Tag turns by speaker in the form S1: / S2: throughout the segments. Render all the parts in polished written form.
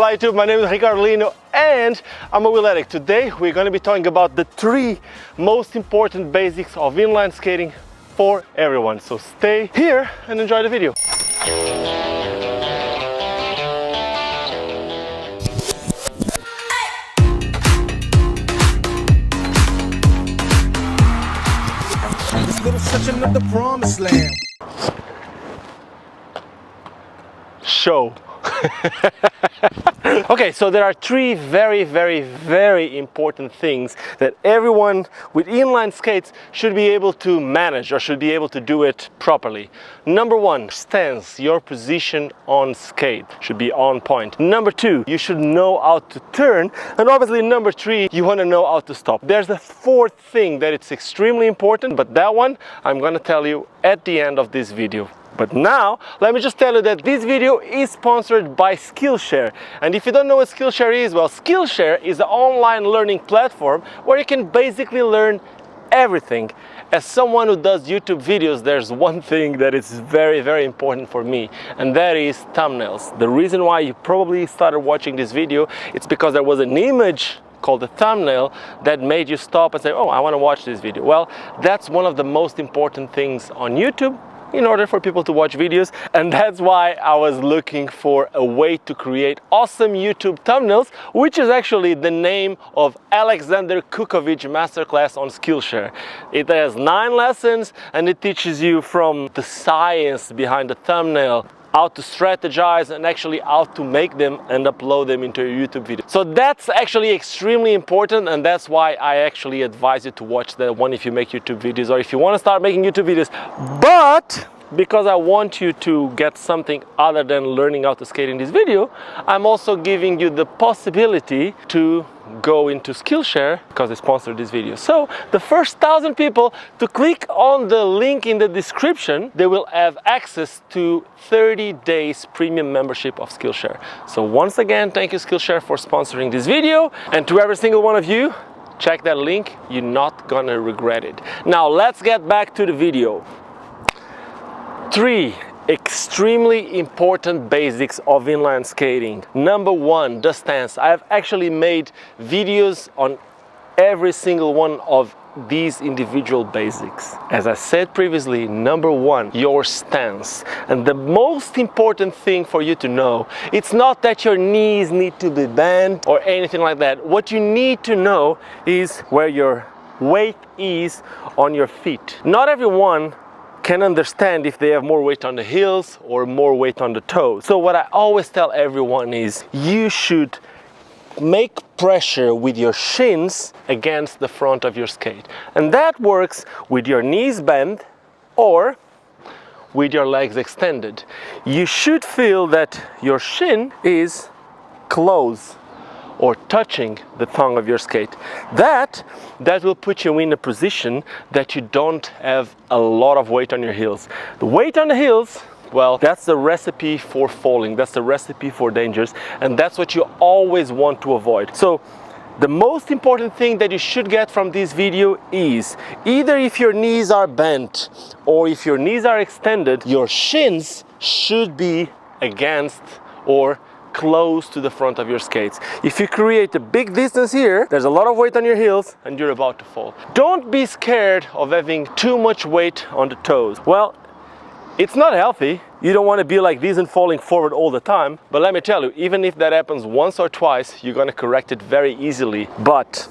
S1: Hola YouTube, my name is Ricardo Lino and I'm a wheel addict. Today we're going to be talking about the 3 most important basics of inline skating for everyone. So stay here and enjoy the video.
S2: This little section of the promised land.
S1: Show. Okay, so there are 3 very important things that everyone with inline skates should be able to manage or should be able to do it properly. Number 1, stance. Your position on skate should be on point. Number 2, you should know how to turn, and obviously number 3, you want to know how to stop. There's a 4th thing that it's extremely important, but that one I'm going to tell you at the end of this video. But now, let me just tell you that this video is sponsored by Skillshare. And if you don't know what Skillshare is, well, Skillshare is an online learning platform where you can basically learn everything. As someone who does YouTube videos, there's one thing that is very important for me, and that is thumbnails. The reason why you probably started watching this video, it's because there was an image called a thumbnail that made you stop and say, oh, I want to watch this video. Well, that's one of the most important things on YouTube in order for people to watch videos, and that's why I was looking for a way to create awesome YouTube thumbnails, which is actually the name of Alexander Kukovic masterclass on Skillshare. It has 9 lessons and it teaches you from the science behind the thumbnail, how to strategize, and actually how to make them and upload them into your YouTube video. So that's actually extremely important, and that's why I actually advise you to watch that one if you make YouTube videos or if you want to start making YouTube videos. But because I want you to get something other than learning how to skate in this video, I'm also giving you the possibility to go into Skillshare because they sponsored this video. So the first 1,000 people to click on the link in the description, they will have access to 30 days premium membership of Skillshare. So once again, thank you Skillshare for sponsoring this video, and to every single one of you, check that link, you're not gonna regret it. Now let's get back to the video. 3 extremely important basics of inline skating. Number 1, the stance. I've actually made videos on every single one of these individual basics. As I said previously, number 1, your stance. And the most important thing for you to know, it's not that your knees need to be bent or anything like that. What you need to know is where your weight is on your feet. Not everyone can understand if they have more weight on the heels or more weight on the toes. So what I always tell everyone is you should make pressure with your shins against the front of your skate. And that works with your knees bent or with your legs extended. You should feel that your shin is close or touching the tongue of your skate. That will put you in a position that you don't have a lot of weight on your heels. The weight on the heels, well, that's the recipe for falling, that's the recipe for dangers, and that's what you always want to avoid. So the most important thing that you should get from this video is either if your knees are bent or if your knees are extended, your shins should be against or close to the front of your skates. If you create a big distance here, there's a lot of weight on your heels and you're about to fall. Don't be scared of having too much weight on the toes. Well, it's not healthy. You don't want to be like this and falling forward all the time. But let me tell you, even if that happens once or twice, you're going to correct it very easily. But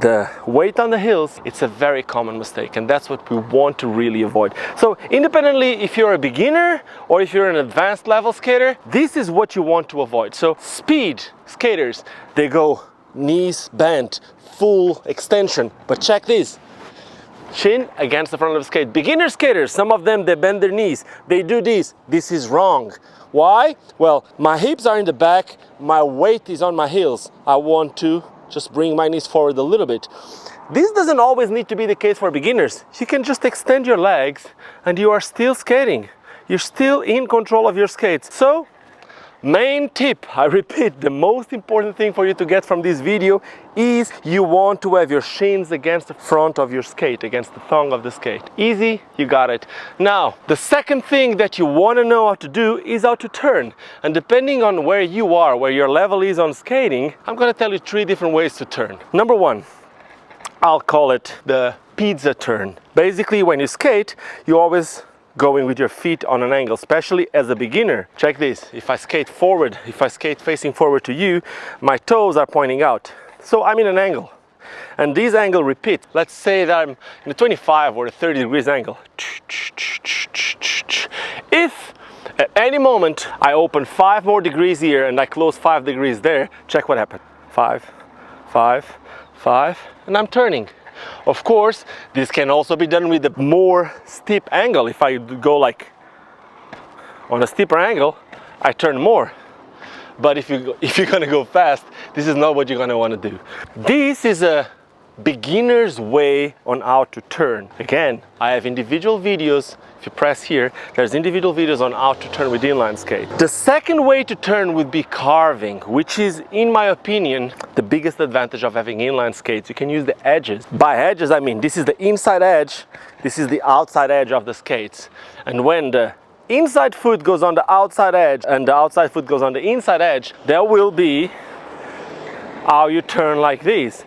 S1: the weight on the heels, it's a very common mistake, and that's what we want to really avoid. So independently if you're a beginner or if you're an advanced level skater, this is what you want to avoid. So speed skaters, they go knees bent, full extension, but check this, shin against the front of the skate. Beginner skaters, some of them, they bend their knees, they do this. This is wrong. Why? Well, my hips are in the back, my weight is on my heels. I want to just bring my knees forward a little bit. This doesn't always need to be the case for beginners. You can just extend your legs and you are still skating. You're still in control of your skates. So Main tip, I repeat, the most important thing for you to get from this video is you want to have your shins against the front of your skate, against the thong of the skate. Easy, you got it. Now, the second thing that you want to know how to do is how to turn. And depending on where you are, where your level is on skating, I'm going to tell you 3 different ways to turn. Number 1, I'll call it the pizza turn. Basically, when you skate, you always going with your feet on an angle, especially as a beginner. Check this, if I skate forward, if I skate facing forward to you, my toes are pointing out. So I'm in an angle. And this angle repeats. Let's say that I'm in a 25 or a 30 degrees angle. If at any moment I open 5 more degrees here and I close 5 degrees there, check what happened. 5, 5, 5, and I'm turning. Of course, this can also be done with a more steep angle. If I go like on a steeper angle, I turn more. But if you're gonna go fast, this is not what you're gonna want to do. This is a beginner's way on how to turn. Again, I have individual videos. If you press here, there's individual videos on how to turn with inline skate. The second way to turn would be carving, which is, in my opinion, the biggest advantage of having inline skates. You can use the edges. By edges, I mean this is the inside edge, this is the outside edge of the skates. And when the inside foot goes on the outside edge and the outside foot goes on the inside edge, there will be how you turn like this.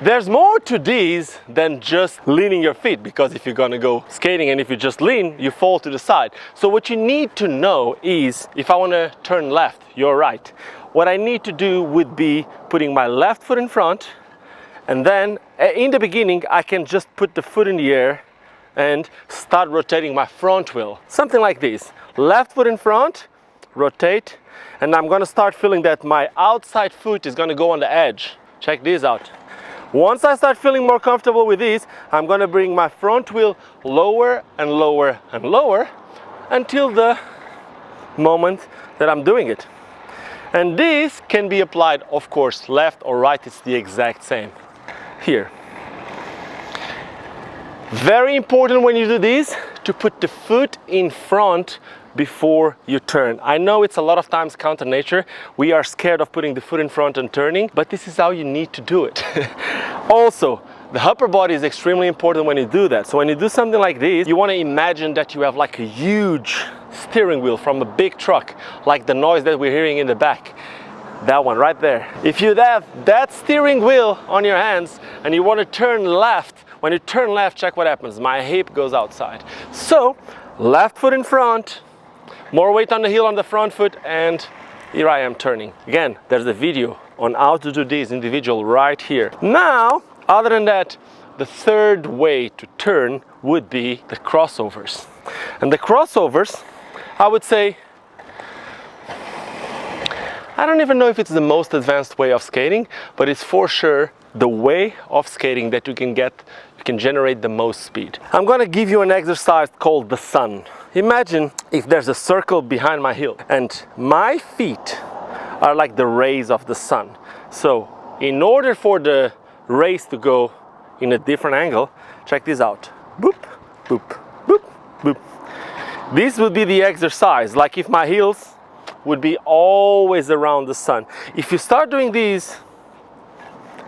S1: There's more to these than just leaning your feet, because if you're gonna go skating and if you just lean, you fall to the side. So what you need to know is, if I wanna turn left, you're right. What I need to do would be putting my left foot in front, and then in the beginning, I can just put the foot in the air and start rotating my front wheel. Something like this. Left foot in front, rotate, and I'm gonna start feeling that my outside foot is gonna go on the edge. Check this out. Once I start feeling more comfortable with this, I'm gonna bring my front wheel lower and lower and lower until the moment that I'm doing it. And this can be applied, of course, left or right, it's the exact same. Here. Very important when you do this, to put the foot in front before you turn. I know it's a lot of times counter nature. We are scared of putting the foot in front and turning, but this is how you need to do it. Also, the upper body is extremely important when you do that. So when you do something like this, you want to imagine that you have like a huge steering wheel from a big truck, like the noise that we're hearing in the back. That one right there. If you have that steering wheel on your hands and you want to turn left, when you turn left, check what happens. My hip goes outside. So, left foot in front, more weight on the heel on the front foot, and here I am turning. Again, there's a video on how to do this individual right here. Now, other than that, the third way to turn would be the crossovers. And the crossovers, I would say, I don't even know if it's the most advanced way of skating, but it's for sure the way of skating that you can generate the most speed. I'm gonna give you an exercise called the sun. Imagine if there's a circle behind my heel and my feet are like the rays of the sun. So in order for the rays to go in a different angle, check this out. Boop, boop, boop, boop. This would be the exercise, like if my heels would be always around the sun. If you start doing these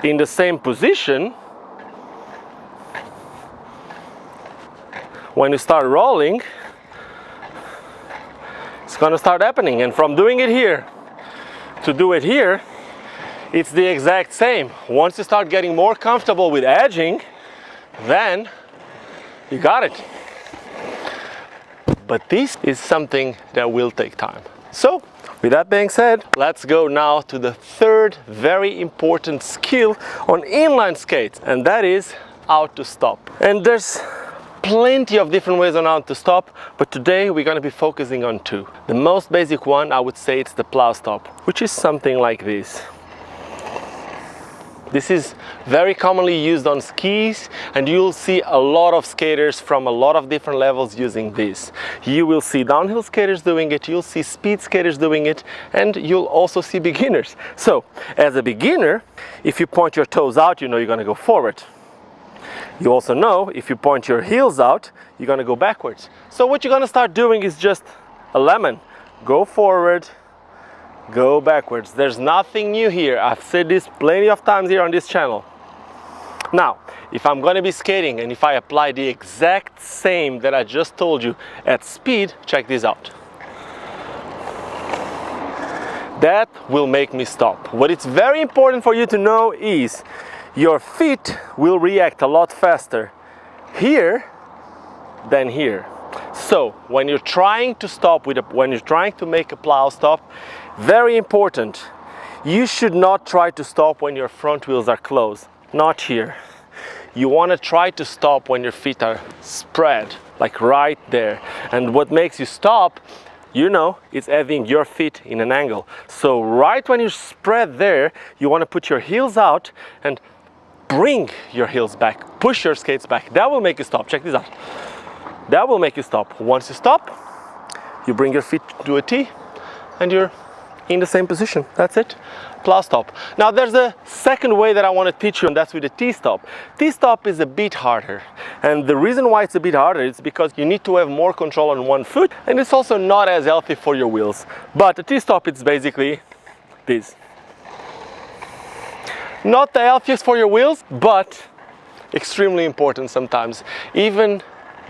S1: in the same position, when you start rolling, it's gonna start happening. And from doing it here to do it here, it's the exact same. Once you start getting more comfortable with edging, then you got it. But this is something that will take time. So, with that being said, let's go now to the third very important skill on inline skates, and that is how to stop. And there's plenty of different ways on how to stop, but today we're going to be focusing on 2. The most basic one, I would say, it's the plow stop, which is something like this. This is very commonly used on skis, and you'll see a lot of skaters from a lot of different levels using this. You will see downhill skaters doing it, you'll see speed skaters doing it, and you'll also see beginners. So, as a beginner, if you point your toes out, you know you're gonna go forward. You also know if you point your heels out, you're gonna go backwards. So what you're gonna start doing is just a lemon. Go forward, go backwards. There's nothing new here. I've said this plenty of times here on this channel. Now, if I'm going to be skating and if I apply the exact same that I just told you at speed, check this out. That will make me stop. What it's very important for you to know is your feet will react a lot faster here than here. So when you're trying to stop when you're trying to make a plow stop, very important, you should not try to stop when your front wheels are closed. Not here. You want to try to stop when your feet are spread, like right there. And what makes you stop, you know, it's having your feet in an angle. So right when you spread there, you want to put your heels out and bring your heels back, push your skates back. That will make you stop. Check this out. That will make you stop. Once you stop, you bring your feet to a T and you're in the same position. That's it. Plow stop. Now there's a second way that I want to teach you, and that's with the T-stop. T-stop is a bit harder, and the reason why it's a bit harder is because you need to have more control on one foot, and it's also not as healthy for your wheels. But the T-stop, it's basically this. Not the healthiest for your wheels, but extremely important sometimes. Even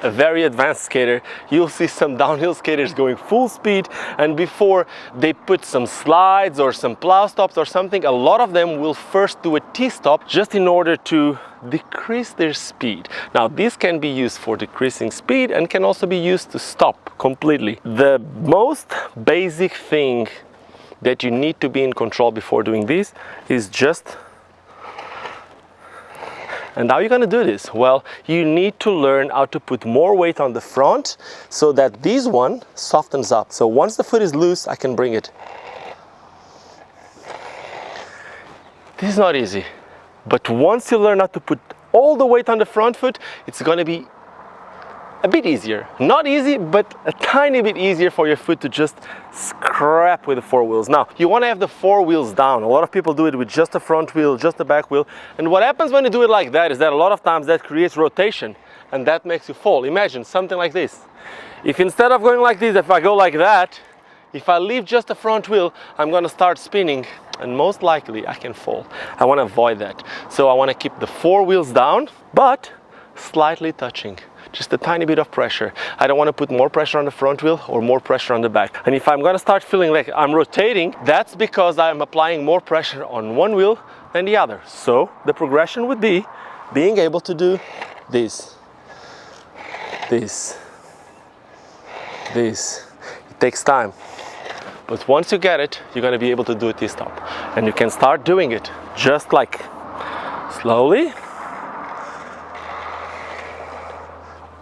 S1: a very advanced skater, you'll see some downhill skaters going full speed, and before they put some slides or some plow stops or something, a lot of them will first do a T-stop just in order to decrease their speed. Now this can be used for decreasing speed and can also be used to stop completely. The most basic thing that you need to be in control before doing this is just. And how are you going to do this? Well, you need to learn how to put more weight on the front so that this one softens up. So once the foot is loose, I can bring it. This is not easy. But once you learn how to put all the weight on the front foot, it's going to be a bit easier. Not easy, but a tiny bit easier for your foot to just scrap with the four wheels. Now, you want to have the four wheels down. A lot of people do it with just the front wheel, just the back wheel. And what happens when you do it like that is that a lot of times that creates rotation, and that makes you fall. Imagine something like this. If instead of going like this, if I go like that, if I leave just the front wheel, I'm going to start spinning, and most likely I can fall. I want to avoid that. So I want to keep the four wheels down, but slightly touching. Just a tiny bit of pressure. I don't want to put more pressure on the front wheel or more pressure on the back. And if I'm going to start feeling like I'm rotating, that's because I'm applying more pressure on one wheel than the other. So the progression would be being able to do this, this, this. It takes time. But once you get it, you're going to be able to do a T-stop. And you can start doing it just like slowly.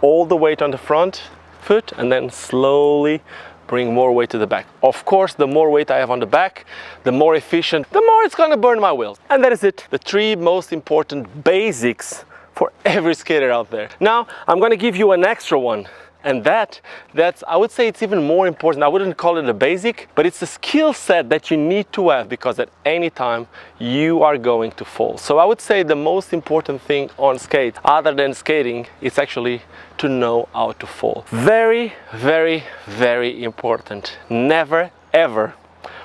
S1: All the weight on the front foot, and then slowly bring more weight to the back. Of course, the more weight I have on the back, the more efficient, the more it's gonna burn my wheels. And that is it. The three most important basics for every skater out there. Now, I'm gonna give you an extra one. And that's, I would say it's even more important. I wouldn't call it a basic, but it's a skill set that you need to have, because at any time you are going to fall. So I would say the most important thing on skate, other than skating, is actually to know how to fall. Very, very, very important. Never, ever,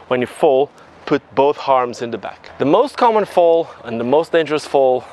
S1: when you fall, put both arms in the back. The most common fall and the most dangerous fall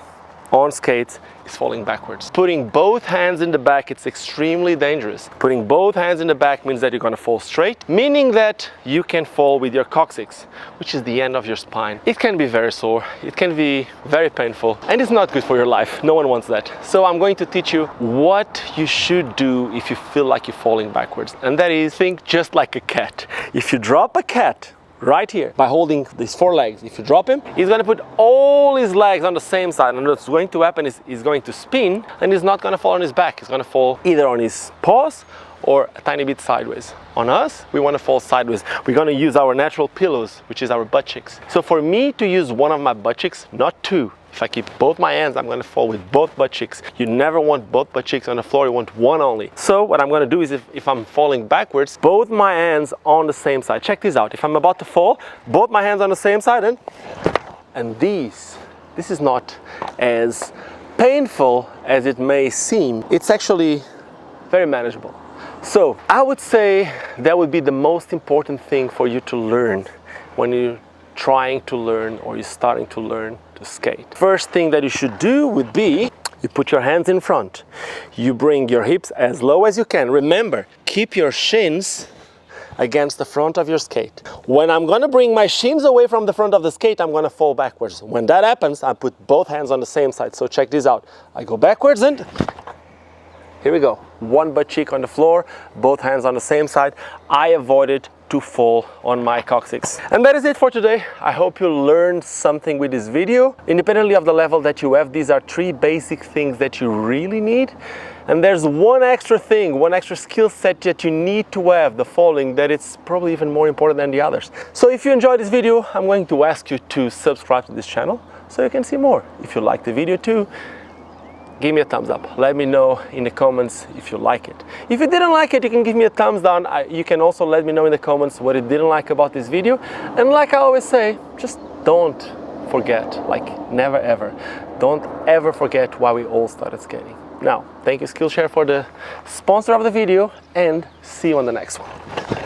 S1: on skates is falling backwards. Putting both hands in the back, it's extremely dangerous. Putting both hands in the back means that you're gonna fall straight, meaning that you can fall with your coccyx, which is the end of your spine. It can be very sore, it can be very painful, and it's not good for your life. No one wants that. So I'm going to teach you what you should do if you feel like you're falling backwards. And that is, think just like a cat. If you drop a cat right here by holding these four legs, if you drop him, he's going to put all his legs on the same side, and what's going to happen is he's going to spin, and he's not going to fall on his back. He's going to fall either on his paws or a tiny bit sideways. On us, we want to fall sideways. We're going to use our natural pillows, which is our butt cheeks. So for me to use one of my butt cheeks, not two, if I keep both my hands, I'm going to fall with both butt cheeks. You never want both butt cheeks on the floor, you want one only. So what I'm going to do is, if I'm falling backwards, both my hands on the same side. Check this out. If I'm about to fall, both my hands on the same side, and this is not as painful as it may seem. It's actually very manageable. So I would say that would be the most important thing for you to learn when you're trying to learn or you're starting to learn to skate. First thing that you should do would be, you put your hands in front. You bring your hips as low as you can. Remember, keep your shins against the front of your skate. When I'm gonna bring my shins away from the front of the skate, I'm gonna fall backwards. When that happens, I put both hands on the same side. So check this out. I go backwards and here we go. One butt cheek on the floor, both hands on the same side. I avoided to fall on my coccyx. And that is it for today. I hope you learned something with this video. Independently of the level that you have, these are 3 basic things that you really need. And there's one extra thing, one extra skill set that you need to have, the following, that it's probably even more important than the others. So if you enjoyed this video, I'm going to ask you to subscribe to this channel so you can see more. If you like the video too, give me a thumbs up. Let me know in the comments if you like it. If you didn't like it, you can give me a thumbs down. You can also let me know in the comments what you didn't like about this video. And like I always say, just don't forget, like never ever, don't ever forget why we all started skating. Now, thank you Skillshare for the sponsor of the video, and see you on the next one.